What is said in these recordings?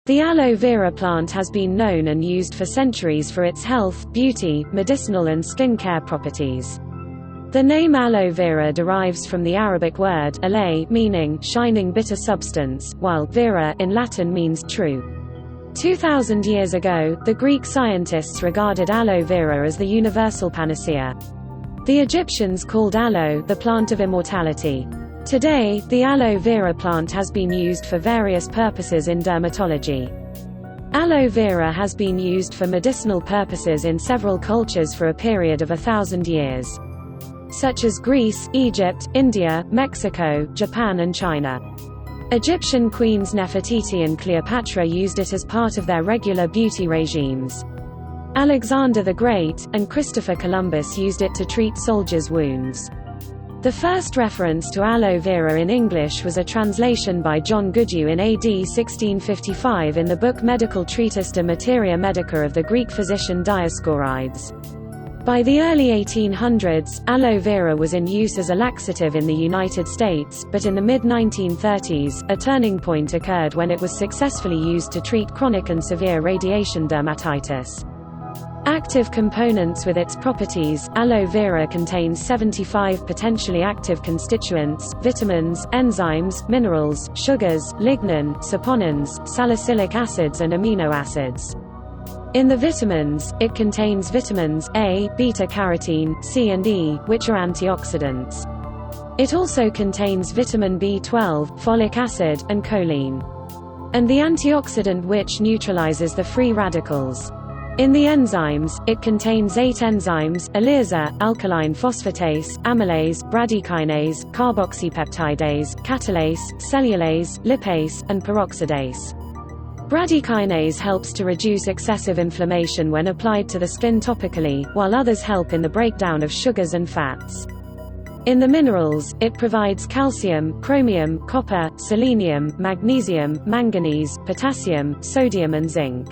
The aloe vera plant has been known and used for centuries for its health, beauty, medicinal and skin care properties. The name aloe vera derives from the Arabic word Aloe, meaning shining bitter substance, while vera in Latin means true. 2,000 years ago, the Greek scientists regarded aloe vera as the universal panacea. The Egyptians called aloe the plant of immortality. Today, the aloe vera plant has been used for various purposes in dermatology. Aloe vera has been used for medicinal purposes in several cultures for a period of 1,000 years, such as Greece, Egypt, India, Mexico, Japan and China. Egyptian queens Nefertiti and Cleopatra used it as part of their regular beauty regimes. Alexander the Great, and Christopher Columbus used it to treat soldiers' wounds. The first reference to aloe vera in English was a translation by John Goodyew in AD 1655 in the book Medical Treatise de Materia Medica of the Greek physician Dioscorides. By the early 1800s, aloe vera was in use as a laxative in the United States, but in the mid-1930s, a turning point occurred when it was successfully used to treat chronic and severe radiation dermatitis. Active components with its properties: aloe vera contains 75 potentially active constituents, vitamins, enzymes, minerals, sugars, lignin, saponins, salicylic acids and amino acids. In the vitamins, it contains vitamins A, beta-carotene, C and E, which are antioxidants. It also contains vitamin B12, folic acid, and choline, and the antioxidant which neutralizes the free radicals. In the enzymes, it contains 8 enzymes: alirza, alkaline phosphatase, amylase, bradykinase, carboxypeptidase, catalase, cellulase, lipase, and peroxidase. Bradykinase helps to reduce excessive inflammation when applied to the skin topically, while others help in the breakdown of sugars and fats. In the minerals, it provides calcium, chromium, copper, selenium, magnesium, manganese, potassium, sodium and zinc.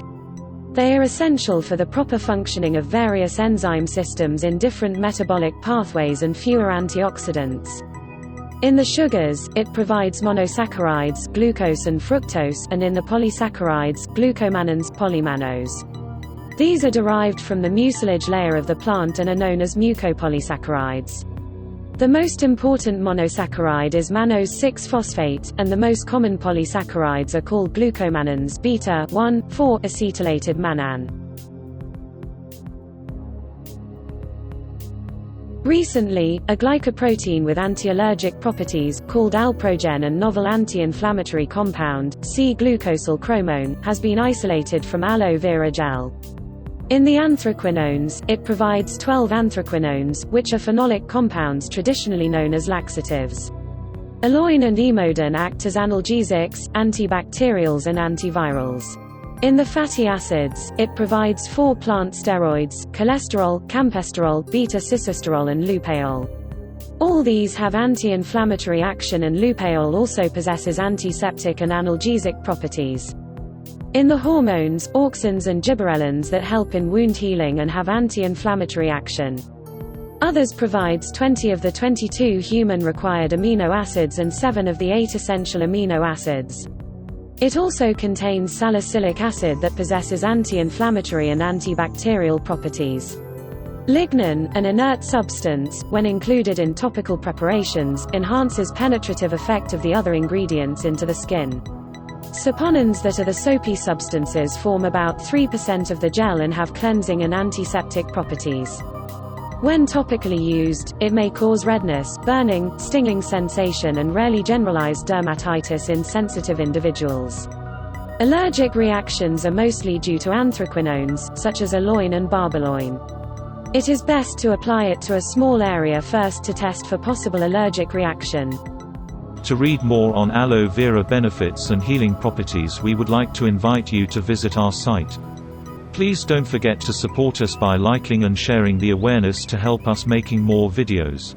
They are essential for the proper functioning of various enzyme systems in different metabolic pathways and fewer antioxidants. In the sugars, it provides monosaccharides, glucose and fructose, and in the polysaccharides, glucomanons, polymannose. These are derived from the mucilage layer of the plant and are known as mucopolysaccharides. The most important monosaccharide is mannose 6-phosphate, and the most common polysaccharides are called glucomanons beta-1,4-acetylated mannan. Recently, a glycoprotein with anti-allergic properties, called alprogen, and novel anti-inflammatory compound, C-glucosylchromone, has been isolated from aloe vera gel. In the anthraquinones, it provides 12 anthraquinones, which are phenolic compounds traditionally known as laxatives. Aloe and emodin act as analgesics, antibacterials and antivirals. In the fatty acids, it provides 4 plant steroids: cholesterol, campesterol, beta-cisosterol and lupeol. All these have anti-inflammatory action, and lupeol also possesses antiseptic and analgesic properties. In the hormones, auxins and gibberellins that help in wound healing and have anti-inflammatory action. Others provides 20 of the 22 human required amino acids and 7 of the 8 essential amino acids. It also contains salicylic acid that possesses anti-inflammatory and antibacterial properties. Lignin, an inert substance, when included in topical preparations, enhances penetrative effect of the other ingredients into the skin. Saponins, that are the soapy substances, form about 3% of the gel and have cleansing and antiseptic properties. When topically used, it may cause redness, burning, stinging sensation and rarely generalized dermatitis in sensitive individuals. Allergic reactions are mostly due to anthraquinones, such as aloin and barbaloin. It is best to apply it to a small area first to test for possible allergic reaction. To read more on aloe vera benefits and healing properties, we would like to invite you to visit our site. Please don't forget to support us by liking and sharing the awareness to help us making more videos.